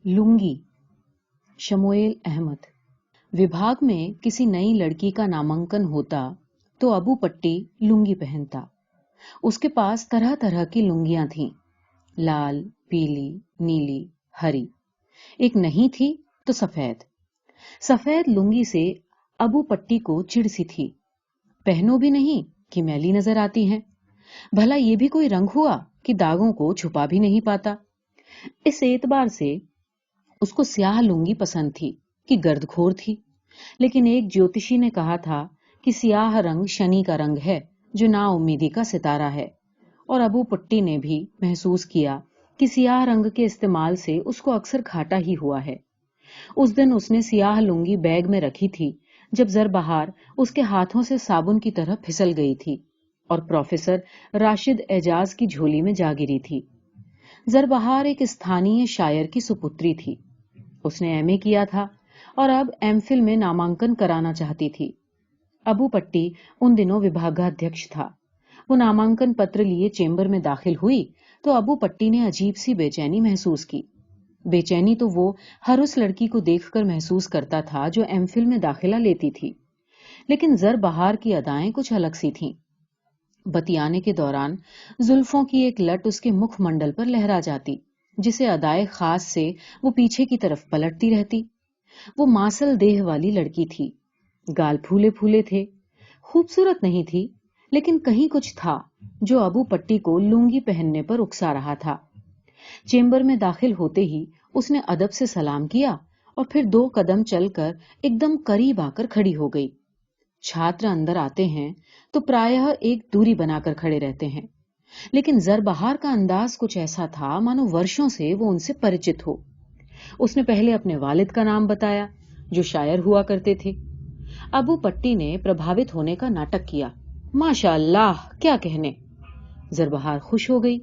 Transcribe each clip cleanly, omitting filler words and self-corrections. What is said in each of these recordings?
लुंगी। शमूएल अहमद। विभाग में किसी नई लड़की का नामांकन होता तो अबू पट्टी लुंगी पहनता। उसके पास तरह तरह की लुंगियां थीं, लाल, पीली, नीली, हरी। एक नहीं थी तो सफेद। सफेद लुंगी से अबू पट्टी को चिढ़ सी थी। पहनो भी नहीं कि मैली नजर आती हैं। भला ये भी कोई रंग हुआ कि दागों को छुपा भी नहीं पाता। इस एतबार से उसको स्याह लुंगी पसंद थी कि गर्दखोर थी। लेकिन एक ज्योतिषी ने कहा था कि स्याह रंग शनि का रंग है जो नाउम्मीदी का सितारा है, और अबू पट्टी ने भी महसूस किया कि स्याह रंग के इस्तेमाल से उसको अक्सर घाटा ही हुआ है। उस दिन उसने स्याह लुंगी बैग में रखी थी जब जरबहार उसके हाथों से साबुन की तरह फिसल गई थी और प्रोफेसर राशिद एजाज की झोली में जा गिरी थी। जरबहार एक स्थानीय शायर की सुपुत्री थी। उसने एमए किया था और अब एमफिल में नामांकन कराना चाहती थी। अबू पट्टी उन दिनों विभागाध्यक्ष था। वो नामांकन पत्र लिए चेंबर में दाखिल हुई तो अबू पट्टी ने अजीब सी बेचैनी महसूस की। बेचैनी तो वो हर उस लड़की को देखकर महसूस करता था जो एमफिल में दाखिला लेती थी, लेकिन जरबहार की अदाएं कुछ अलग सी थीं। बतियाने के दौरान जुल्फों की एक लट उसके मुखमंडल पर लहरा जाती, जिसे अदाए खास से वो पीछे की तरफ पलटती रहती। वो मासल देह वाली लड़की थी। गाल फूले फूले थे। खूबसूरत नहीं थी, लेकिन कहीं कुछ था जो अबू पट्टी को लुंगी पहनने पर उकसा रहा था। चेंबर में दाखिल होते ही उसने अदब से सलाम किया और फिर 2 कदम चलकर एकदम करीब आकर खड़ी हो गई। छात्र अंदर आते हैं तो प्रायः एक दूरी बनाकर खड़े रहते हैं, लेकिन जरबहार का अंदाज कुछ ऐसा था मानो वर्षों से वो उनसे परिचित हो। उसने पहले अपने वालिद का नाम बताया जो शायर हुआ करते थे। अबू पट्टी ने प्रभावित होने का नाटक किया। माशाअल्लाह, क्या कहने। जरबहार खुश हो गई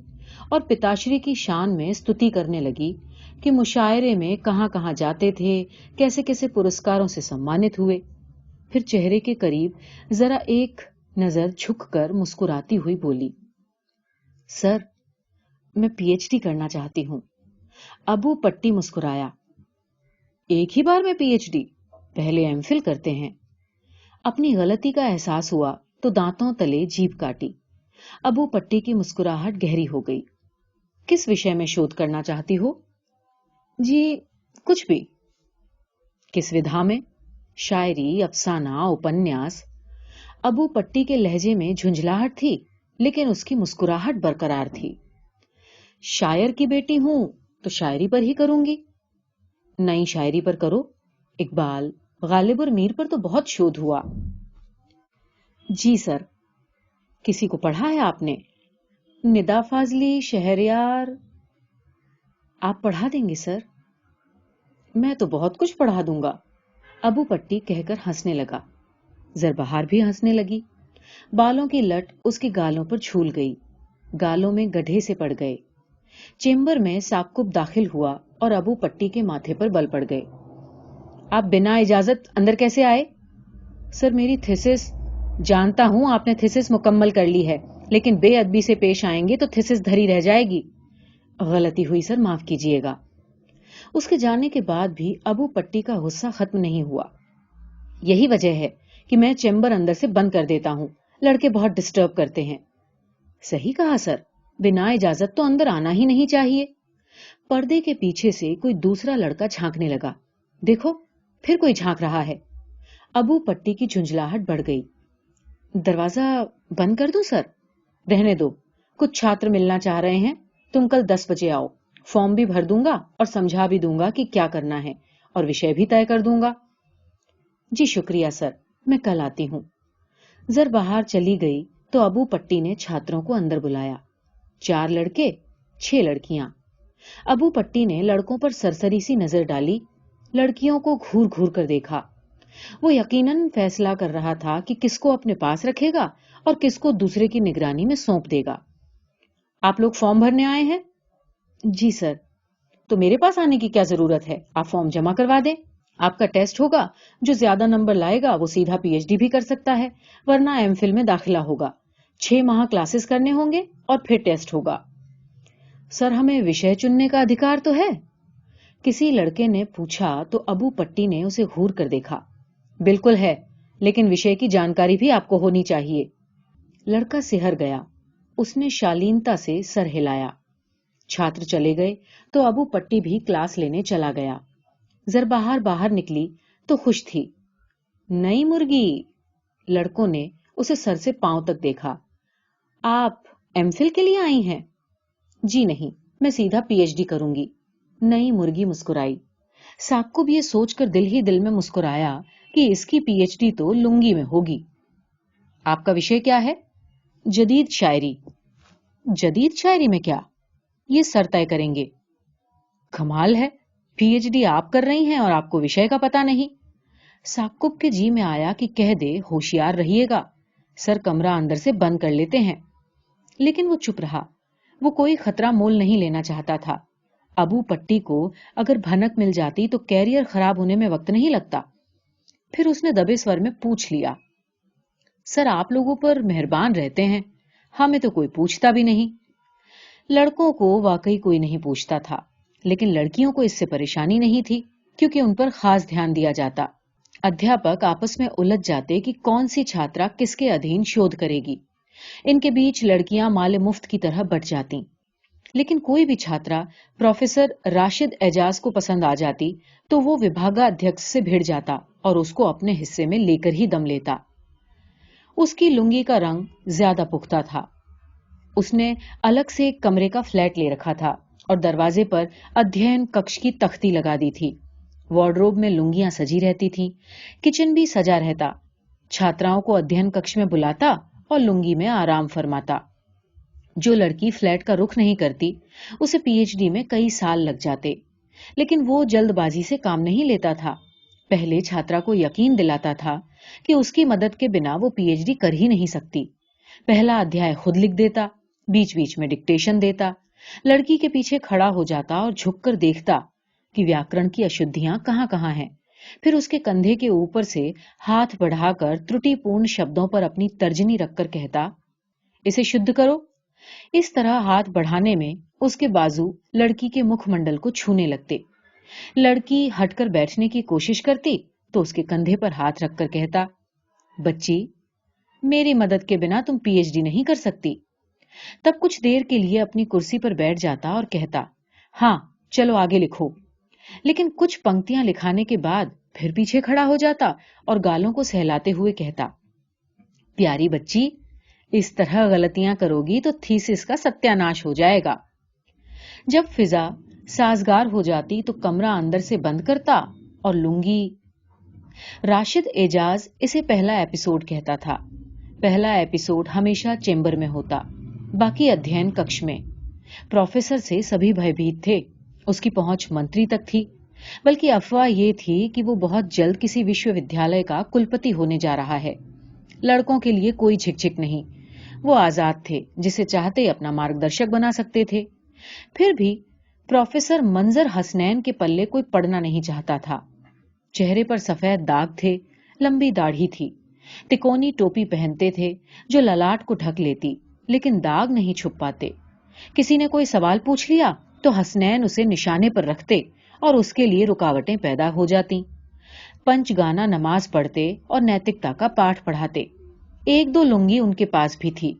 और पिताश्री की शान में स्तुति करने लगी कि मुशायरे में कहां कहां जाते थे, कैसे कैसे पुरस्कारों से सम्मानित हुए। फिर चेहरे के करीब जरा एक नजर झुककर मुस्कुराती हुई बोली, सर, मैं पीएचडी करना चाहती हूं। अबू पट्टी मुस्कुराया। एक ही बार में पीएचडी? पहले एमफिल करते हैं। अपनी गलती का एहसास हुआ तो दांतों तले जीभ काटी। अबू पट्टी की मुस्कुराहट गहरी हो गई। किस विषय में शोध करना चाहती हो? जी, कुछ भी। किस विधा में? शायरी, अफसाना, उपन्यास? अबू पट्टी के लहजे में झुंझलाहट थी, लेकिन उसकी मुस्कुराहट बरकरार थी। शायर की बेटी हूं तो शायरी पर ही करूंगी। नई शायरी पर करो। इकबाल, गालिब और मीर पर तो बहुत शोध हुआ। जी सर। किसी को पढ़ा है आपने? निदा फाजली, शहरयार। आप पढ़ा देंगे सर? मैं तो बहुत कुछ पढ़ा दूंगा। अबू पट्टी कहकर हंसने लगा। जरबहार भी हंसने लगी। बालों की लट उसके गालों पर झूल गई। गालों में गड्ढे से पड़ गए। चेंबर में साकुब दाखिल हुआ और अबू पट्टी के माथे पर बल पड़ गए। आप बिना इजाजत अंदर कैसे आए? सर, मेरी थीसिस। जानता हूं आपने थीसिस मुकम्मल कर ली है, लेकिन बेअदबी से पेश आएंगे तो थीसिस धरी रह जाएगी। गलती हुई सर, माफ कीजिएगा। उसके जाने के बाद भी अबू पट्टी का गुस्सा खत्म नहीं हुआ। यही वजह है कि मैं चेंबर अंदर से बंद कर देता हूं। लड़के बहुत डिस्टर्ब करते हैं। सही कहा सर, बिना इजाजत तो अंदर आना ही नहीं चाहिए। पर्दे के पीछे से कोई दूसरा लड़का झांकने लगा। देखो, फिर कोई झांक रहा है। अबू पट्टी की झुंझलाहट बढ़ गई। दरवाजा बंद कर दूं सर? रहने दो। कुछ छात्र मिलना चाह रहे हैं। तुम कल 10 बजे आओ। फॉर्म भी भर दूंगा और समझा भी दूंगा कि क्या करना है, और विषय भी तय कर दूंगा। जी शुक्रिया सर, मैं कल आती हूं। जरबहार चली गई तो अबू पट्टी ने छात्रों को अंदर बुलाया। 4 लड़के, 6 लड़कियां। अबू पट्टी ने लड़कों पर सरसरी सी नजर डाली, लड़कियों को घूर घूर कर देखा। वो यकीनन फैसला कर रहा था कि किसको अपने पास रखेगा और किसको दूसरे की निगरानी में सौंप देगा। आप लोग फॉर्म भरने आए हैं? जी सर। तो मेरे पास आने की क्या जरूरत है? आप फॉर्म जमा करवा दें। आपका टेस्ट होगा। जो ज्यादा नंबर लाएगा वो सीधा पीएचडी भी कर सकता है, वरना एमफिल में दाखिला होगा। 6 माह क्लासेस करने होंगे और फिर टेस्ट होगा। सर, हमें विषय चुनने का अधिकार तो है? किसी लड़के ने पूछा तो अबू पट्टी ने उसे घूर कर देखा। बिल्कुल है, लेकिन विषय की जानकारी भी आपको होनी चाहिए। लड़का सिहर गया। उसने शालीनता से सर हिलाया। छात्र चले गए तो अबू पट्टी भी क्लास लेने चला गया। जरबहार बाहर निकली तो खुश थी। नई मुर्गी। लड़कों ने उसे सर से पांव तक देखा। आप एमफिल के लिए आई हैं? जी नहीं, मैं सीधा पीएचडी करूंगी। नई मुर्गी मुस्कुराई। साक्कुब ये सोचकर दिल ही दिल में मुस्कुराया कि इसकी पीएचडी तो लुंगी में होगी। आपका विषय क्या है? जदीद शायरी। जदीद शायरी में क्या? ये सर तय करेंगे। कमाल है, पीएचडी आप कर रही हैं और आपको विषय का पता नहीं। साक्कुब के जी में आया कि कह दे होशियार रहिएगा, सर कमरा अंदर से बंद कर लेते हैं। लेकिन वो चुप रहा। वो कोई खतरा मोल नहीं लेना चाहता था। अबू पट्टी को अगर भनक मिल जाती तो कैरियर खराब होने में वक्त नहीं लगता। फिर उसने दबे स्वर में पूछ लिया, सर आप लोगों पर मेहरबान रहते हैं, हमें तो कोई पूछता भी नहीं। लड़कों को वाकई कोई नहीं पूछता था, लेकिन लड़कियों को इससे परेशानी नहीं थी, क्योंकि उन पर खास ध्यान दिया जाता। अध्यापक आपस में उलझ जाते कि कौन सी छात्रा किसके अधीन शोध करेगी। इनके बीच लड़कियां माले मुफ्त की तरह बट जाती। लेकिन कोई भी छात्रा प्रोफेसर राशिद एजाज को पसंद आ जाती तो वो विभागाध्यक्ष से भिड़ जाता और उसको अपने हिस्से में लेकर ही दम लेता। उसकी लुंगी का रंग ज्यादा पुख्ता था। उसने अलग से एक कमरे का फ्लैट ले रखा था और दरवाजे पर अध्ययन कक्ष की तख्ती लगा दी थी। वार्डरोब में लुंगियां सजी रहती थीं, किचन भी सजा रहता। छात्राओं को अध्ययन कक्ष में बुलाता और लुंगी में आराम फरमाता। जो लड़की फ्लैट का रुख नहीं करती, उसे पीएचडी में कई साल लग जाते। लेकिन वो जल्दबाजी से काम नहीं लेता था। पहले छात्रा को यकीन दिलाता था कि उसकी मदद के बिना वो पीएचडी कर ही नहीं सकती। पहला अध्याय खुद लिख देता, बीच बीच में डिक्टेशन देता, लड़की के पीछे खड़ा हो जाता और झुककर देखता कि व्याकरण की अशुद्धियां कहाँ कहाँ हैं। फिर उसके कंधे के ऊपर से हाथ बढ़ाकर त्रुटिपूर्ण शब्दों पर अपनी तर्जनी रखकर कहता, इसे शुद्ध करो। इस तरह हाथ बढ़ाने में उसके बाजू लड़की के मुखमंडल को छूने लगते। लड़की हटकर बैठने की कोशिश करती तो उसके कंधे पर हाथ रखकर कहता, बच्ची, मेरी मदद के बिना तुम पीएचडी नहीं कर सकती। तब कुछ देर के लिए अपनी कुर्सी पर बैठ जाता और कहता, हाँ चलो आगे लिखो। लेकिन कुछ पंक्तियां लिखाने के बाद फिर पीछे खड़ा हो जाता और गालों को सहलाते हुए कहता, प्यारी बच्ची, इस तरह गलतियां करोगी तो थीसिस का सत्यानाश हो जाएगा। जब फिजा साजगार हो जाती तो कमरा अंदर से बंद करता और लुंगी। राशिद एजाज इसे पहला एपिसोड कहता था। पहला एपिसोड हमेशा चेंबर में होता, बाकी अध्ययन कक्ष में। प्रोफेसर से सभी भयभीत थे। उसकी पहुंच मंत्री तक थी। बल्कि अफवाह ये थी कि वो बहुत जल्द किसी विश्वविद्यालय का कुलपति होने जा रहा है। लड़कों के लिए कोई झिकझिक नहीं, वो आजाद थे, जिसे चाहते अपना मार्गदर्शक बना सकते थे। फिर भी प्रोफेसर मंजर हसनैन के पल्ले कोई पड़ना नहीं चाहता था। चेहरे पर सफेद दाग थे, लंबी दाढ़ी थी, तिकोनी टोपी पहनते थे जो ललाट को ढक लेती, लेकिन दाग नहीं छुप पाते। किसी ने कोई सवाल पूछ लिया तो हसनैन उसे निशाने पर रखते और उसके लिए रुकावटें पैदा हो जाती। पंचगाना नमाज पढ़ते और नैतिकता का पाठ पढ़ाते। एक दो लुंगी उनके पास भी थी।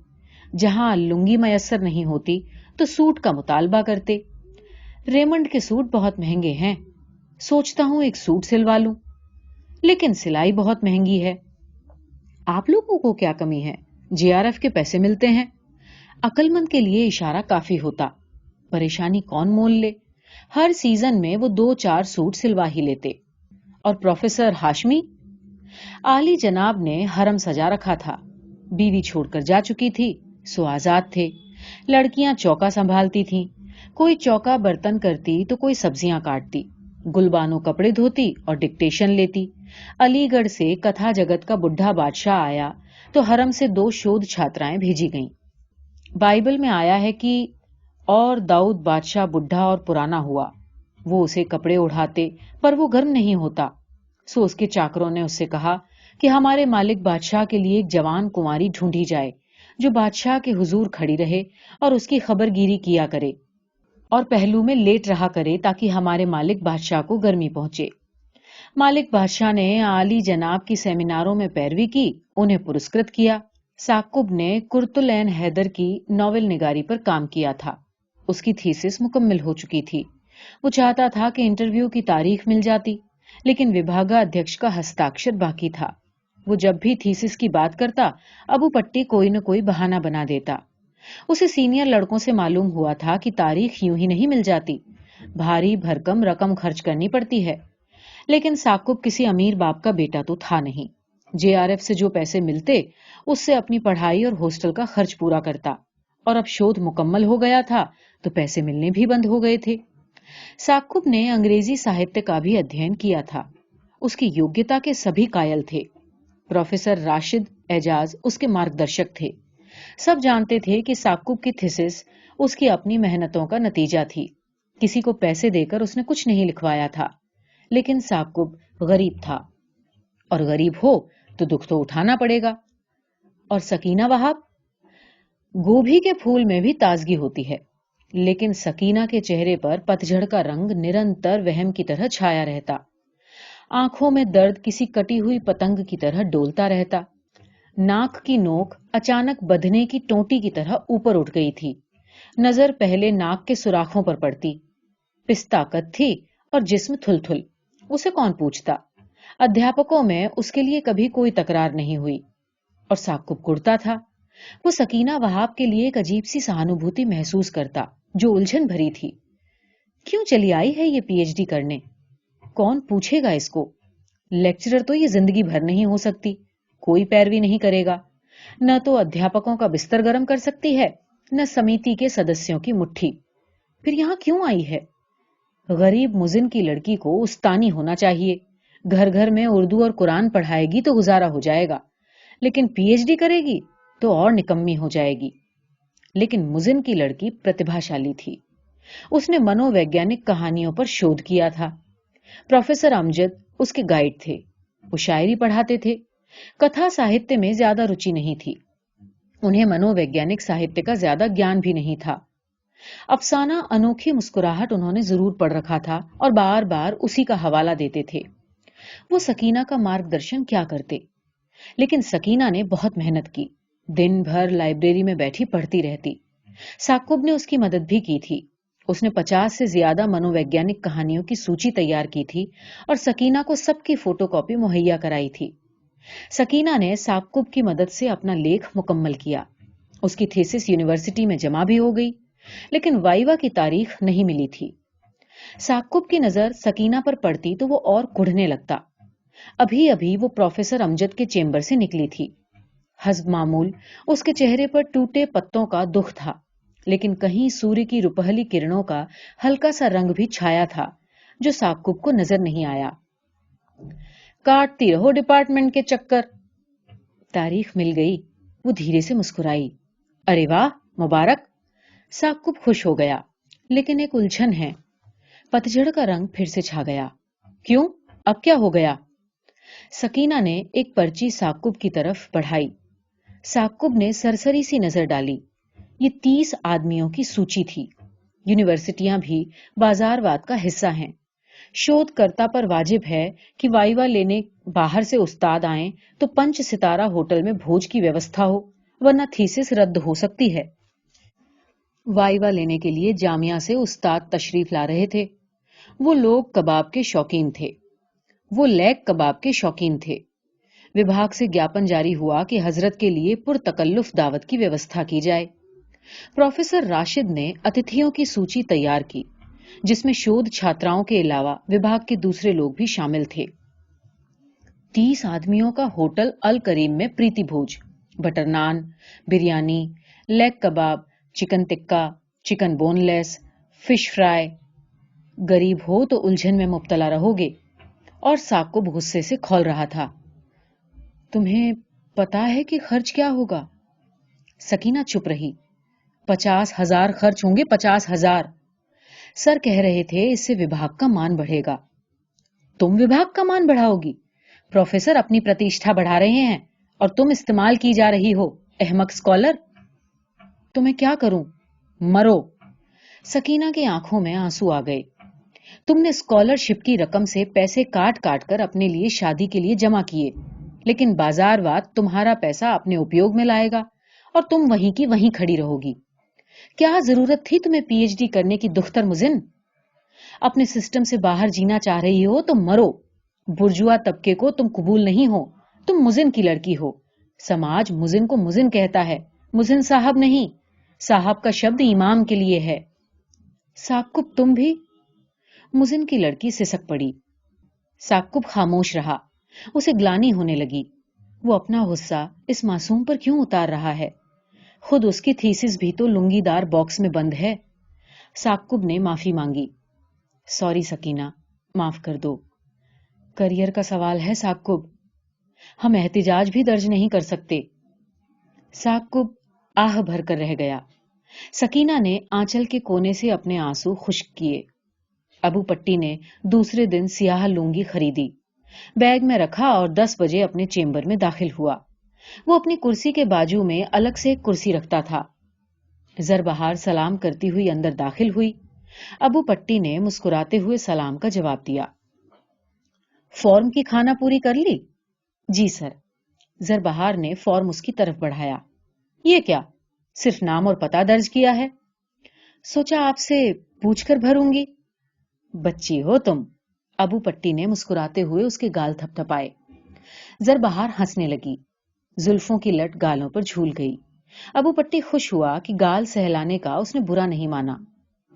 जहां लुंगी मयस्सर नहीं होती तो सूट का मुतालबा करते। रेमंड के सूट बहुत महंगे हैं, सोचता हूं एक सूट सिलवा लूं, लेकिन सिलाई बहुत महंगी है। आप लोगों को क्या कमी है, जेआरएफ के पैसे मिलते हैं। अक्लमंद के लिए इशारा काफी होता। परेशानी कौन मोल ले, हर सीजन में वो 2-4 सूट सिलवा ही लेते। और प्रोफेसर हाशमी, आली जनाब ने हरम सजा रखा था। बीवी छोड़कर जा चुकी थी, सो आजाद थे। लड़कियां चौका संभालती थीं। कोई चौका बर्तन करती तो कोई सब्जियां काटती। गुलबानो कपड़े धोती और डिक्टेशन लेती। अलीगढ़ से कथा जगत का बुढ़ा बादशाह आया तो हरम से 2 शोध छात्राएं भेजी गईं। बाइबल में आया है कि और दाऊद बादशाह बुढ़ा और पुराना हुआ। वो उसे कपड़े उड़ाते पर वो गर्म नहीं होता। सो उसके चाकरों ने उससे कहा कि हमारे मालिक बादशाह के लिए एक जवान कुंवारी ढूंढी जाए जो बादशाह के हुजूर खड़ी रहे और उसकी खबरगिरी किया करे। اور پہلو میں لیٹ رہا کرے تاکہ ہمارے مالک بادشاہ کو گرمی پہنچے۔ مالک بادشاہ نے عالی جناب کی سیمیناروں میں پیروی کی، انہیں پرسکرت کیا۔ ثاقب نے قرۃ العین حیدر کی ناول نگاری پر کام کیا تھا، اس کی تھیسس مکمل ہو چکی تھی۔ وہ چاہتا تھا کہ انٹرویو کی تاریخ مل جاتی، لیکن وبھاگا ادھیکش کا ہستاکشر باقی تھا۔ وہ جب بھی تھیسس کی بات کرتا، ابو پٹی کوئی نہ کوئی بہانہ بنا دیتا۔ اسے سینئر لڑکوں سے معلوم ہوا تھا کہ تاریخ یوں ہی نہیں مل جاتی، بھاری بھرکم رقم خرچ کرنی پڑتی ہے۔ لیکن ثاقب کسی امیر باپ کا بیٹا تو تھا نہیں۔ جے آر ایف سے جو پیسے ملتے اس سے اپنی پڑھائی اور ہاسٹل کا خرچ پورا کرتا، اور اب شودھ مکمل ہو گیا تھا تو پیسے ملنے بھی بند ہو گئے تھے۔ ثاقب نے انگریزی ساہتیہ کا بھی ادھین کیا تھا، اس کی یوگیتا کے سبھی قائل تھے۔ پروفیسر راشد اعجاز اس کے مارگ درشک تھے۔ سب جانتے تھے کہ ثاقب کی تھیسس اس کی اپنی محنتوں کا نتیجہ تھی، کسی کو پیسے دے کر اس نے کچھ نہیں لکھوایا تھا۔ لیکن ثاقب غریب تھا، اور غریب ہو تو دکھ تو اٹھانا پڑے گا۔ اور سکینہ وہاب، گوبھی کے پھول میں بھی تازگی ہوتی ہے، لیکن سکینہ کے چہرے پر پتجھڑ کا رنگ نرنتر وہم کی طرح چھایا رہتا، آنکھوں میں درد کسی کٹی ہوئی پتنگ کی طرح ڈولتا رہتا، ناک کی نوک اچانک بدھنے کی ٹوٹی کی طرح اوپر اٹھ گئی تھی، نظر پہلے ناک کے سوراخوں پر پڑتی، پستہ قد تھی اور جسم تھل تھل۔ اسے کون پوچھتا؟ ادھیاپکوں میں اس کے لیے کبھی کوئی تکرار نہیں ہوئی، اور ثاقب کڑتا تھا۔ وہ سکینہ وہاب کے لیے ایک عجیب سی سہانوبھوتی محسوس کرتا جو الجھن بھری تھی۔ کیوں چلی آئی ہے یہ پی ایچ ڈی کرنے؟ کون پوچھے گا اس کو؟ لیکچرر تو یہ زندگی بھر نہیں ہو سکتی، کوئی پیروی نہیں کرے گا، نہ تو ادھیاپکوں کا بستر گرم کر سکتی ہے، نہ سمیتی کے سدسیوں کی مٹھی۔ پھر یہاں کیوں آئی ہے؟ غریب مزن کی لڑکی کو استانی ہونا چاہیے، گھر گھر میں اردو اور قرآن پڑھائے گی تو گزارا ہو جائے گا، لیکن پی ایچ ڈی کرے گی تو اور نکمی ہو جائے گی۔ لیکن مزن کی لڑکی پرتبھاشالی تھی، اس نے منو ویگیانک کہانیوں پر شودھ کیا تھا۔ پروفیسر امجد اس کے گائیڈ تھے، وہ شاعری پڑھاتے تھے، کتھا ساہتیہ میں زیادہ رچی نہیں تھی، انہیں منو ویگیانک ساہتیہ کا زیادہ گیان بھی نہیں تھا۔ افسانہ انوکھی مسکراہٹ انہوں نے ضرور پڑھ رکھا تھا اور بار بار اسی کا حوالہ دیتے تھے۔ وہ سکینہ کا مارگ درشن کیا کرتے، لیکن سکینہ نے بہت محنت کی، دن بھر لائبریری میں بیٹھی پڑھتی رہتی۔ ثاقب نے اس کی مدد بھی کی تھی، اس نے 50 سے زیادہ منو ویگیانک کہانیوں کی سوچی تیار کی تھی اور سکینہ کو سب کی فوٹو کاپی مہیا کرائی تھی۔ سکینہ نے ثاقب کی مدد سے اپنا لیکھ مکمل کیا، اس کی تھیسس یونیورسٹی میں جمع بھی ہو گئی، لیکن وائوا کی تاریخ نہیں ملی تھی۔ ثاقب کی نظر سکینہ پر پڑتی تو وہ اور کڑھنے لگتا۔ ابھی ابھی وہ پروفیسر امجد کے چیمبر سے نکلی تھی، حسب معمول اس کے چہرے پر ٹوٹے پتوں کا دکھ تھا، لیکن کہیں سوریہ کی روپہلی کرنوں کا ہلکا سا رنگ بھی چھایا تھا جو ثاقب کو نظر نہیں آیا۔ کاٹتی رہو ڈپارٹمنٹ کے چکر۔ تاریخ مل گئی، وہ دھیرے سے مسکرائی۔ ارے واہ، مبارک۔ ثاقب خوش ہو گیا، لیکن ایک الجھن ہے۔ پتجھڑ کا رنگ پھر سے چھا گیا۔ کیوں؟ اب کیا ہو گیا؟ سکینہ نے ایک پرچی ثاقب کی طرف بڑھائی۔ ثاقب نے سرسری سی نظر ڈالی۔ یہ 30 آدمیوں کی سوچی تھی۔ یونیورسٹیاں بھی بازارواد کا حصہ ہیں۔ شودھ کرتا پر واجب ہے کہ وائوا لینے باہر سے استاد آئیں تو 5 ستارہ ہوٹل میں بھوج کی ویوستھا ہو، ورنہ تھیسس رد ہو سکتی ہے۔ وائوا لینے کے لیے جامعہ سے استاد تشریف لا رہے تھے۔ وہ لوگ کباب کے شوقین تھے، وہ لیگ کباب کے شوقین تھے۔ وبھاگ سے گیاپن جاری ہوا کہ حضرت کے لیے پرتکلف دعوت کی ویوستھا کی جائے۔ پروفیسر راشد نے اتھیوں کی سوچی تیار کی، جس میں شودھ چھاتراؤں کے علاوہ وبھاگ کے دوسرے لوگ بھی شامل تھے۔ 30 آدمیوں کا ہوٹل الکریم میں پریتی بھوج، بٹر نان، بریانی، لیگ کباب، چکن ٹکا، چکن بون لیس، فش فرائی۔ غریب ہو تو الجھن میں مبتلا رہو گے۔ اور ثاقب غصے سے کھول رہا تھا۔ تمہیں پتا ہے کہ خرچ کیا ہوگا؟ سکینہ چپ رہی۔ 50,000 خرچ ہوں گے، 50,000۔ سر کہہ رہے تھے اس سے وبھاگ کا مان بڑھے گا۔ تم وبھاگ کا مان بڑھاؤ گی؟ پروفیسر اپنی پرتیشٹھا بڑھا رہے ہیں اور تم استعمال کی جا رہی ہو، احمق اسکالر۔ تو میں کیا کروں؟ مرو۔ सकीना की आंखों में आंसू आ गए। तुमने स्कॉलरशिप की रकम से पैसे काट काट कर अपने लिए शादी के लिए जमा किए, लेकिन बाजारवाद तुम्हारा पैसा अपने उपयोग में लाएगा और तुम वहीं की वहीं खड़ी रहोगी। क्या जरूरत थी तुम्हें पीएचडी करने की दुख्तर मुजिन? अपने सिस्टम से बाहर जीना चाह रही हो तो मरो। बुर्जुआ तबके को तुम कबूल नहीं हो, तुम मुजिन की लड़की हो। समाज मुजिन को मुजिन कहता है, मुजिन साहब नहीं। साहब का शब्द इमाम के लिए है। साकुब तुम भी? मुजिन की लड़की सिसक पड़ी। साकुब खामोश रहा। उसे ग्लानि होने लगी। वो अपना गुस्सा इस मासूम पर क्यों उतार रहा है? खुद उसकी थीसिस भी तो लुंगीदार बॉक्स में बंद है। साकुब ने माफी मांगी। सॉरी सकीना, माफ कर दो। करियर का सवाल है साकुब, हम एहतिजाज भी दर्ज नहीं कर सकते। साकुब आह भरकर रह गया। सकीना ने आंचल के कोने से अपने आंसू खुश्क किए। अबू पट्टी ने दूसरे दिन सियाह लुंगी खरीदी, बैग में रखा और 10 बजे अपने चेंबर में दाखिल हुआ। वो अपनी कुर्सी के बाजू में अलग से एक कुर्सी रखता था। जरबहार सलाम करती हुई अंदर दाखिल हुई। अबू पट्टी ने मुस्कुराते हुए सलाम का जवाब दिया। फॉर्म की खाना पूरी कर ली? जी सर। जरबहार ने फॉर्म उसकी तरफ बढ़ाया। ये क्या, सिर्फ नाम और पता दर्ज किया है? सोचा आपसे पूछकर भरूंगी। बच्ची हो तुम। अबू पट्टी ने मुस्कुराते हुए उसके गाल थपथपाए। जरबहार हंसने लगी। जुल्फों की लट गालों पर झूल गई। अबू पट्टी खुश हुआ कि गाल सहलाने का उसने बुरा नहीं माना।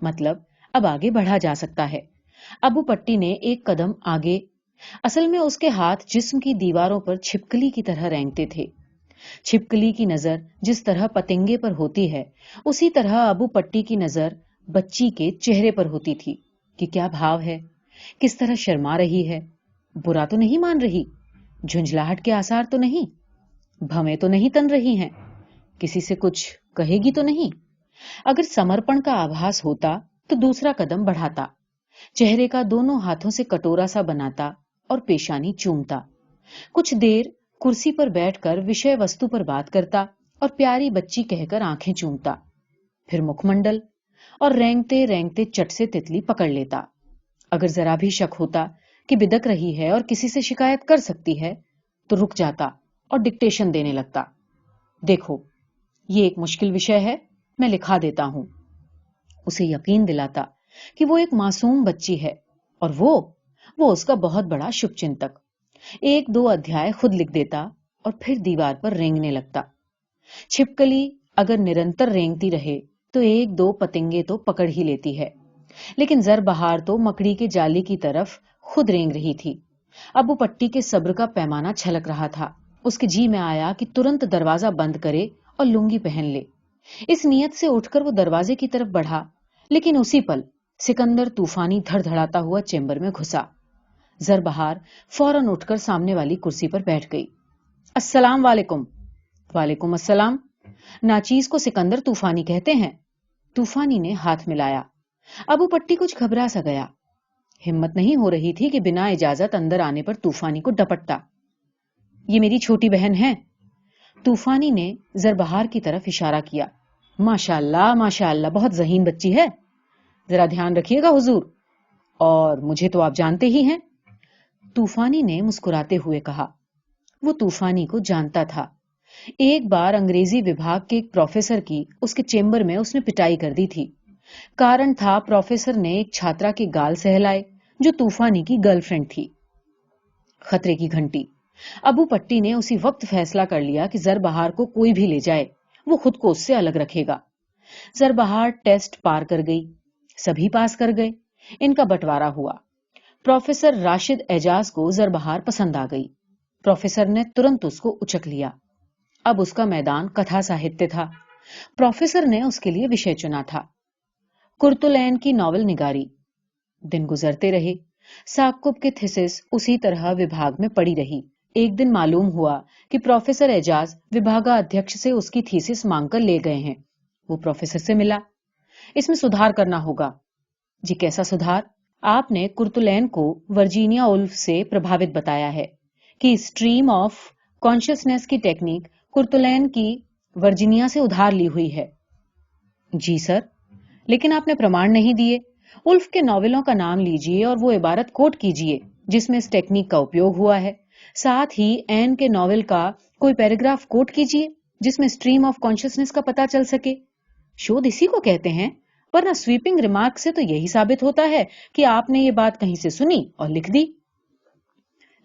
मतलब अब आगे बढ़ा जा सकता है। अबू पट्टी ने एक कदम आगे। असल में उसके हाथ जिस्म की दीवारों पर छिपकली की तरह रेंगते थे। छिपकली की नजर जिस तरह पतंगे पर होती है, उसी तरह अबू पट्टी की नजर बच्ची के चेहरे पर होती थी कि क्या भाव है, किस तरह शर्मा रही है। बुरा तो नहीं मान रही, झुंझलाहट के आसार तो नहीं, भवें तो नहीं तन रही हैं, किसी से कुछ कहेगी तो नहीं। अगर समर्पण का आभास होता तो दूसरा कदम बढ़ाता, चेहरे का दोनों हाथों से कटोरा सा बनाता और पेशानी चूमता। कुछ देर कुर्सी पर बैठकर विषय वस्तु पर बात करता और प्यारी बच्ची कहकर आंखें चूमता। फिर मुखमंडल और रेंगते रेंगते चट से तितली पकड़ लेता। अगर जरा भी शक होता कि बिदक रही है और किसी से शिकायत कर सकती है तो रुक जाता और डिक्टेशन देने लगता। देखो, ये एक मुश्किल विषय है, मैं लिखा देता हूं। उसे यकीन दिलाता कि वो एक मासूम बच्ची है और वो उसका बहुत बड़ा शुभचिंतक। एक दो अध्याय खुद लिख देता और फिर दीवार पर रेंगने लगता। छिपकली अगर निरंतर रेंगती रहे तो एक दो पतंगे तो पकड़ ही लेती है, लेकिन जरबहार तो मकड़ी के जाली की तरफ खुद रेंग रही थी। अबू पट्टी के सब्र का पैमाना छलक रहा था। उसके जी में आया कि तुरंत दरवाजा बंद करे और लुंगी पहन ले। इस नियत से उठकर वो दरवाजे की तरफ बढ़ा, लेकिन उसी पल सिकंदर तूफानी धड़धड़ाता हुआ चेंबर में घुसा। जरबहार फौरन उठकर सामने वाली कुर्सी पर बैठ गई। अस्सलाम वालेकुम। वालेकुम अस्सलाम। नाचीज को सिकंदर तूफानी कहते हैं। तूफानी ने हाथ मिलाया। अबू पट्टी कुछ घबरा सा गया। हिम्मत नहीं हो रही थी कि बिना इजाजत अंदर आने पर तूफानी को डपटता। ये मेरी छोटी बहन है। तूफानी ने जरबहार की तरफ इशारा किया। माशाअल्लाह माशाअल्लाह, बहुत ज़हीन बच्ची है। जरा ध्यान रखिएगा हुजूर, और मुझे तो आप जानते ही हैं। तूफानी ने मुस्कुराते हुए कहा। वो तूफानी को जानता था। एक बार अंग्रेजी विभाग के एक प्रोफेसर की उसके चेंबर में उसने पिटाई कर दी थी। कारण था प्रोफेसर ने एक छात्रा के गाल सहलाए जो तूफानी की गर्लफ्रेंड थी। खतरे की घंटी। अबू पट्टी ने उसी वक्त फैसला कर लिया कि जरबहार को कोई भी ले जाए, वो खुद को उससे अलग रखेगा। जरबहार टेस्ट पार कर गई, सभी पास कर गए। इनका बंटवारा हुआ। प्रोफेसर राशिद एजाज को जरबहार पसंद आ गई। प्रोफेसर ने तुरंत उसको उचक लिया। अब उसका मैदान कथा साहित्य था। प्रोफेसर ने उसके लिए विषय चुना था। कुर्तुलैन की नॉवल निगारी। दिन गुजरते रहे। साकुब की थीसिस उसी तरह विभाग में पड़ी रही। एक दिन मालूम हुआ कि प्रोफेसर एजाज विभागाध्यक्ष से उसकी थीसिस मांगकर ले गए हैं। वो प्रोफेसर से मिला। इसमें सुधार करना होगा। जी कैसा सुधार? आपने कुर्तुलैन को वर्जीनिया उल्फ से प्रभावित बताया है कि स्ट्रीम ऑफ कॉन्शियसनेस की टेक्निक कुर्तुलैन की वर्जीनिया से उधार ली हुई है। जी सर, لیکن آپ نے प्रमाण नहीं दिए। उल्फ के नॉवेलों का नाम लीजिए और वो इबारत कोट कीजिए जिसमें इस टेक्निक का उपयोग हुआ है। साथ ही एन के नॉवेल का कोई पैराग्राफ कोट कीजिए जिसमें स्ट्रीम ऑफ कॉन्शियसनेस का पता चल सके। शोध इसी को कहते हैं, वरना स्वीपिंग रिमार्क से तो यही साबित होता है कि आपने ये बात कहीं से सुनी और लिख दी।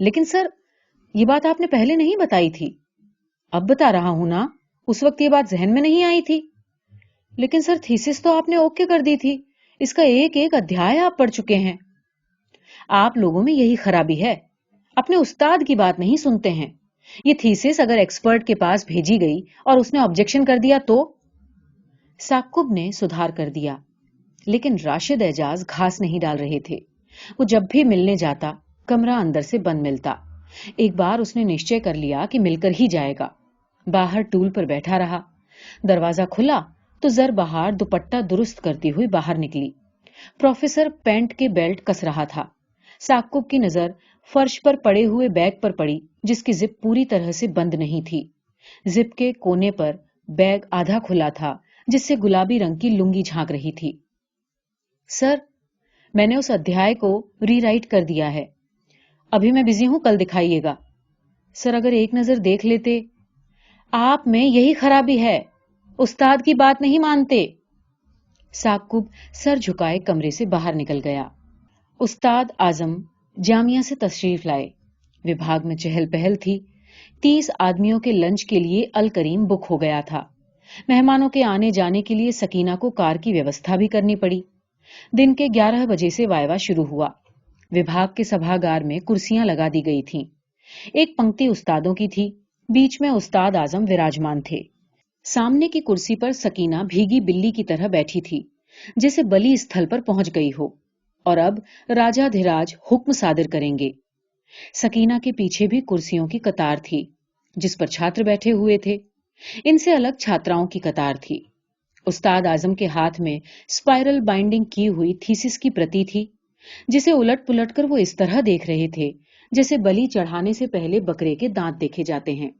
लेकिन सर, ये बात आपने पहले नहीं बताई थी। अब बता रहा हूं ना, उस वक्त ये बात जहन में नहीं आई थी। लेकिन सर, थीसिस तो आपने ओके कर दी थी, इसका एक एक अध्याय आप पढ़ चुके हैं। आप लोगों में यही खराबी है, अपने उस्ताद की बात नहीं सुनते हैं। ये थीसिस अगर एक्सपर्ट के पास भेजी गई और उसने ऑब्जेक्शन कर दिया तो? साकुब ने सुधार कर दिया, लेकिन राशिद एजाज घास नहीं डाल रहे थे। वो जब भी मिलने जाता, कमरा अंदर से बंद मिलता। एक बार उसने निश्चय कर लिया कि मिलकर ही जाएगा। बाहर टूल पर बैठा रहा। दरवाजा खुला तो जर बहार दुपट्टा दुरुस्त करती हुई बाहर निकली। प्रोफेसर पैंट के बेल्ट कस रहा था। साकुब की नजर फर्श पर पड़े हुए बैग पर पड़ी, जिसकी जिप पूरी तरह से बंद नहीं थी। जिप के कोने पर बैग आधा खुला था, जिससे गुलाबी रंग की लुंगी झांक रही थी। सर, मैंने उस अध्याय को रीराइट कर दिया है। अभी मैं बिजी हूं, कल दिखाइएगा। सर, अगर एक नजर देख लेते। आप में यही खराबी है, उस्ताद की बात नहीं मानते। साकुब सर झुकाए कमरे से बाहर निकल गया। उस्ताद आजम जामिया से तशरीफ लाए। विभाग में चहल पहल थी। 30 आदमियों के लंच के लिए अल करीम बुक हो गया था। मेहमानों के आने जाने के लिए सकीना को कार की व्यवस्था भी करनी पड़ी। दिन के 11 बजे से वायवा शुरू हुआ। विभाग के सभागार में कुर्सियां लगा दी गई थीं। एक पंक्ति उस्तादों की थी, बीच में उस्ताद आजम विराजमान थे। सामने की कुर्सी पर सकीना भीगी बिल्ली की तरह बैठी थी, जैसे बलि स्थल पर पहुंच गई हो और अब राजाधिराज हुक्म सादिर करेंगे। सकीना के पीछे भी कुर्सियों की कतार थी, जिस पर छात्र बैठे हुए थे। इनसे अलग छात्राओं की कतार थी। उस्ताद आजम के हाथ में स्पाइरल बाइंडिंग की हुई थीसिस की प्रति थी, जिसे उलट पुलट कर वो इस तरह देख रहे थे जैसे बलि चढ़ाने से पहले बकरे के दांत देखे जाते हैं।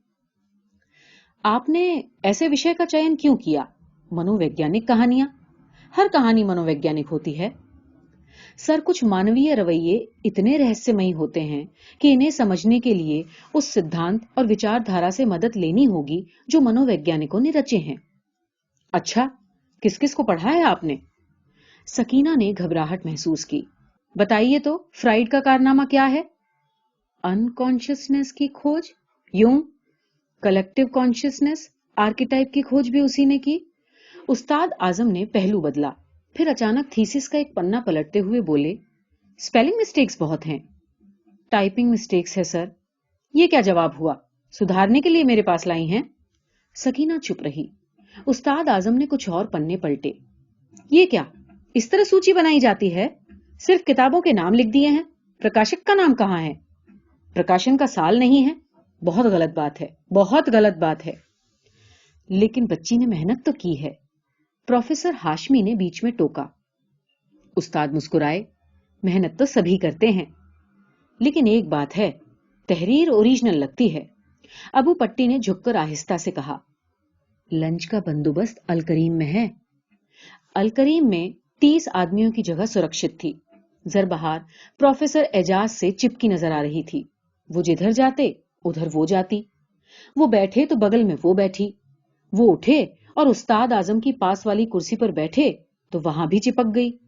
आपने ऐसे विषय का चयन क्यों किया? मनोवैज्ञानिक कहानियां? हर कहानी मनोवैज्ञानिक होती है। सर, कुछ मानवीय रवैये इतने रहस्यमयी होते हैं कि इन्हें समझने के लिए उस सिद्धांत और विचारधारा से मदद लेनी होगी जो मनोवैज्ञानिकों ने रचे हैं। अच्छा, किस किस को पढ़ा है आपने? सकीना ने घबराहट महसूस की। बताइए तो, फ्राइड का कारनामा क्या है? अनकॉन्शियसनेस की खोज, यूं कलेक्टिव कॉन्शियसनेस, आर्किटाइप की खोज भी उसी ने की। उस्ताद आजम ने पहलू बदला, फिर अचानक थीसिस का एक पन्ना पलटते हुए बोले, स्पेलिंग मिस्टेक्स बहुत हैं। टाइपिंग मिस्टेक्स है सर। ये क्या जवाब हुआ? सुधारने के लिए मेरे पास लाई हैं? सकीना चुप रही। उस्ताद आजम ने कुछ और पन्ने पलटे। ये क्या, इस तरह सूची बनाई जाती है? सिर्फ किताबों के नाम लिख दिए हैं, प्रकाशक का नाम कहाँ है? प्रकाशन का साल नहीं है। बहुत गलत बात है, बहुत गलत बात है। लेकिन बच्ची ने मेहनत तो की है, प्रोफेसर हाशमी ने बीच में टोका। उस्ताद मुस्कुराए। मेहनत तो सभी करते हैं, लेकिन एक बात है, तहरीर ओरिजिनल लगती है। अबू पट्टी ने झुककर आहिस्ता से कहा, लंच का बंदोबस्त अलकरीम में है। अलकरीम में 30 आदमियों की जगह सुरक्षित थी। जरबहार प्रोफेसर एजाज से चिपकी नजर आ रही थी। वो जिधर जाते उधर वो जाती। वो बैठे तो बगल में वो बैठी। वो उठे और उस्ताद आजम की पास वाली कुर्सी पर बैठे तो वहां भी चिपक गई।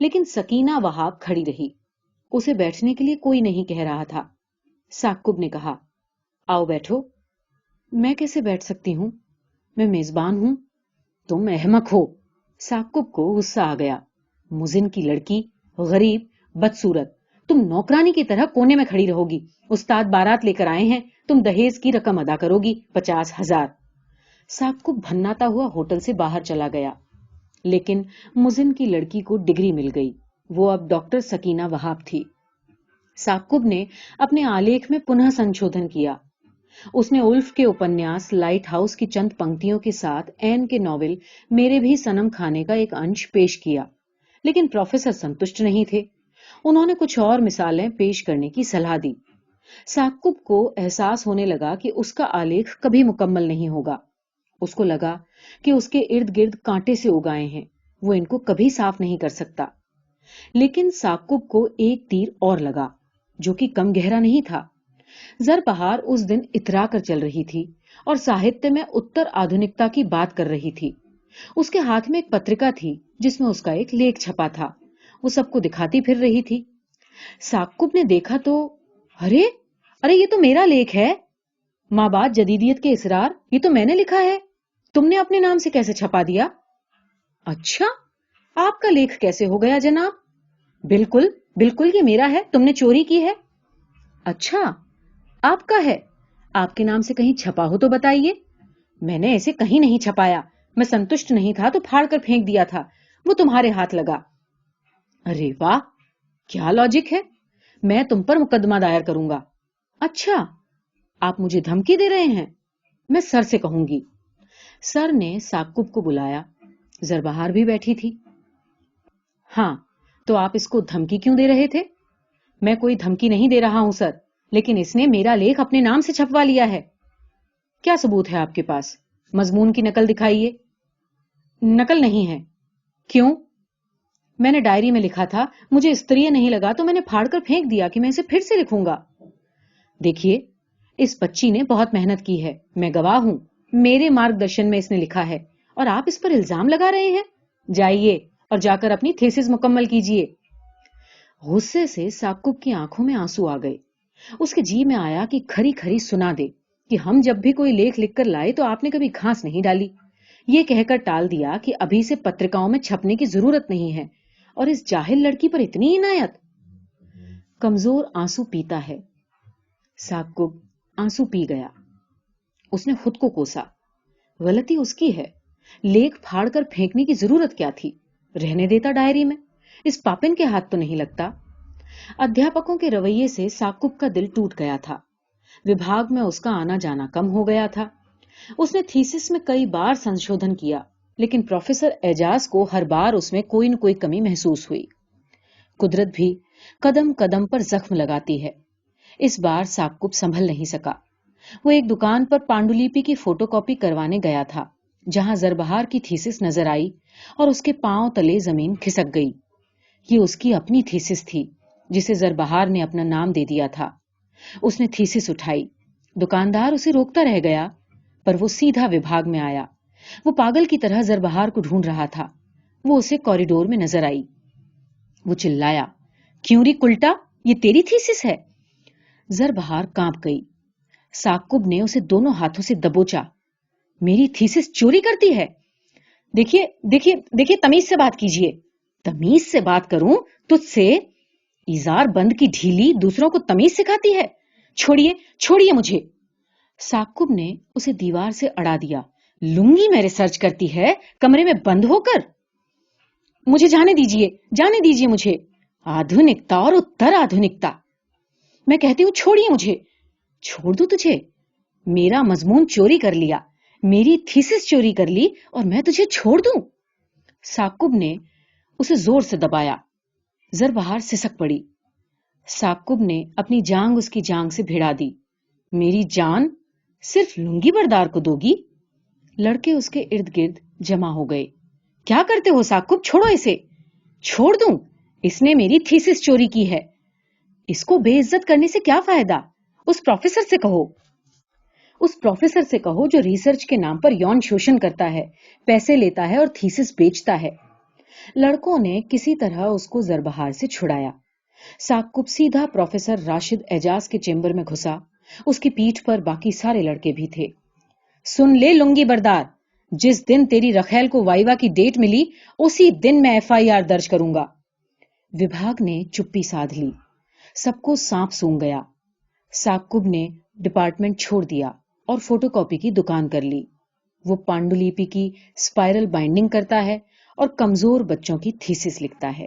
लेकिन सकीना वहां खड़ी रही। उसे बैठने के लिए कोई नहीं कह रहा था। साकुब ने कहा, आओ बैठो। मैं कैसे बैठ सकती हूं? मैं मेजबान हूं। तुम अहमक हो। साकुब को गुस्सा आ गया। मुजिन की लड़की, गरीब, बदसूरत, तुम नौकरानी की तरह कोने में खड़ी रहोगी। उस्ताद बारात लेकर आए हैं, तुम दहेज की रकम अदा करोगी, 50,000। साकुब भन्नाता हुआ होटल से बाहर चला गया। लेकिन मुजिन की लड़की को डिग्री मिल गई। वो अब डॉक्टर सकीना वहाब थी। साकुब ने अपने आलेख में पुनः संशोधन किया। उसने उल्फ के उपन्यास लाइट हाउस की चंद पंक्तियों के साथ एन के नॉवेल मेरे भी सनम खाने का एक अंश पेश किया। लेकिन प्रोफेसर संतुष्ट नहीं थे। उन्होंने कुछ और मिसालें पेश करने की सलाह दी। साकुब को एहसास होने लगा कि उसका आलेख कभी मुकम्मल नहीं होगा। उसको लगा कि उसके इर्द गिर्द कांटे से उगाए हैं, وہ ان کو کبھی صاف نہیں کر سکتا۔ لیکن ساقب کو ایک تیر اور لگا جو کہ کم گہرا نہیں تھا۔ زربہار اس دن اترا کر چل رہی تھی اور ساہتیہ میں اتر آدھنکتا کی بات کر رہی تھی۔ اس کے ہاتھ میں ایک پتریکا تھی جس میں اس کا ایک لیکھ چھپا تھا۔ وہ سب کو دکھاتی پھر رہی تھی۔ ساقب نے دیکھا تو ارے یہ تو میرا لیکھ ہے۔ ماں بعد جدیدیت کے اسرار، یہ تو میں نے لکھا ہے، تم نے اپنے نام سے کیسے چھپا دیا؟ اچھا، آپ کا لیکھ کیسے ہو گیا جناب؟ بالکل یہ میرا ہے، تم نے چوری کی ہے۔ اچھا، آپ کا ہے؟ آپ کے نام سے کہیں چھپا ہو تو بتائیے۔ میں نے ایسے کہیں نہیں چھپایا، میں سنتشٹ نہیں تھا تو پھاڑ کر پھینک دیا تھا، وہ تمہارے ہاتھ لگا۔ ارے واہ، کیا لاجک ہے، میں تم پر مقدمہ دائر کروں گا۔ اچھا، آپ مجھے دھمکی دے رہے ہیں؟ میں سر سے کہوں گی۔ سر نے ساقب کو بلایا، زربہار بھی بیٹھی تھی۔ ہاں، تو آپ اس کو دھمکی کیوں دے رہے تھے؟ میں کوئی دھمکی نہیں دے رہا ہوں سر، لیکن اس نے میرا لیکھ اپنے نام سے چھپوا لیا ہے۔ کیا ثبوت ہے آپ کے پاس؟ مضمون کی نقل دکھائیے۔ نقل نہیں ہے۔ کیوں؟ میں نے ڈائری میں لکھا تھا، مجھے استریہ نہیں لگا تو میں نے پھاڑ کر پھینک دیا کہ میں اسے پھر سے لکھوں گا۔ دیکھیے، اس بچی نے بہت محنت کی ہے، میں گواہ ہوں، میرے مارگ درشن میں اس نے لکھا ہے، اور آپ اس پر الزام لگا رہے ہیں؟ جائیے اور جا کر اپنی تھیسس مکمل کیجیے۔ غصے سے ساقب کی آنکھوں میں آنسو آ گئے۔ اس کے جی میں آیا کہ کھری کھری سنا دے کہ ہم جب بھی کوئی لیکھ لکھ کر لائے تو آپ نے کبھی گھاس نہیں ڈالی۔ یہ کہہ کر ٹال دیا کہ ابھی سے پترکاؤں میں چھپنے کی ضرورت نہیں ہے، اور اس جاہل لڑکی پر اتنی عنایت۔ کمزور آنسو پیتا ہے۔ ساقب آنسو پی گیا۔ اس نے خود کو کوسا، غلطی اس کی ہے، لیکھ پھاڑ کر پھینکنے کی ضرورت کیا تھی؟ رہنے دیتا ڈائری میں، اس پاپن کے ہاتھ تو نہیں لگتا۔ ادھیاپکوں کے رویے سے ساقب کا دل ٹوٹ گیا تھا۔ وبھاگ میں اس کا آنا جانا کم ہو گیا تھا۔ اس نے تھیسس میں کئی بار سنشودھن کیا، لیکن پروفیسر اعجاز کو ہر بار اس میں کوئی نہ کوئی کمی محسوس ہوئی۔ قدرت بھی قدم قدم پر زخم لگاتی ہے۔ اس بار ساقب سنبھل نہیں سکا۔ وہ ایک دکان پر پانڈولیپی کی فوٹو کاپی کروانے گیا تھا، جہاں زربہار کی تھیسس نظر آئی اور اس کے پاؤں تلے زمین کھسک گئی۔ یہ اس کی اپنی تھیسس تھی جسے زربہار نے اپنا نام دے دیا تھا۔ اس نے تھیسس اٹھائی، دکاندار اسے روکتا رہ گیا، پر وہ سیدھا وبھاگ میں آیا۔ وہ پاگل کی طرح زربہار کو ڈھونڈ رہا تھا۔ وہ اسے کوریڈور میں نظر آئی۔ وہ چلایا، کیوں ری کلٹا، یہ تیری تھیسس ہے؟ زربہار کانپ گئی۔ ساقب نے اسے دونوں ہاتھوں سے دبوچا۔ میری تھیسس چوری کرتی ہے؟ دیکھیے تمیز سے بات کیجیے۔ تمیز سے بات کروں تجھ سے؟ ایزار بند کی ڈھیلی دوسروں کو تمیز سکھاتی ہے؟ چھوڑیے مجھے۔ ساقب نے اسے دیوار سے اڑا دیا۔ لنگی میں ریسرچ کرتی ہے کمرے میں بند ہو کر؟ مجھے جانے دیجیے مجھے۔ آدھنکتا اور اتر آدھنکتا، میں کہتی ہوں چھوڑیے مجھے۔ چھوڑ دوں تجھے؟ میرا مضمون چوری کر لیا، میری تھیسس چوری کر لی، اور میں تجھے چھوڑ دوں؟ ساقب نے اسے زور سے دبایا۔ زربہار سسک پڑی۔ ساقب نے اپنی جانگ اس کی جانگ سے بھڑا دی۔ میری جان صرف لنگی بردار کو دوگی؟ لڑکے اس کے ارد گرد جمع ہو گئے۔ کیا کرتے ہو ساقب، چھوڑو اسے۔ چھوڑ دوں؟ اس نے میری تھیسس چوری کی ہے۔ اس کو بے عزت کرنے سے کیا فائدہ؟ اس پروفیسر سے کہو جو ریسرچ کے نام پر یون شوشن کرتا ہے، پیسے لیتا ہے اور تھیسس بیچتا ہے۔ لڑکوں نے کسی طرح اس کو زربہار سے چھڑایا۔ ساقب سیدھا پروفیسر راشد اعجاز کے چیمبر میں گھسا۔ اس کی پیٹھ پر باقی سارے لڑکے بھی تھے۔ سن لے لنگی بردار، جس دن تیری رخیل کو وائوا کی ڈیٹ ملی اسی دن میں FIR درج کروں گا۔ وبھاگ نے چپی سادھ لی۔ سب کو سانپ سونگ گیا۔ ساقب نے ڈپارٹمنٹ چھوڑ دیا اور فوٹو کاپی کی دکان کر لی۔ وہ پانڈولیپی کی اسپائرل بائنڈنگ کرتا ہے اور کمزور بچوں کی تھیسس لکھتا ہے۔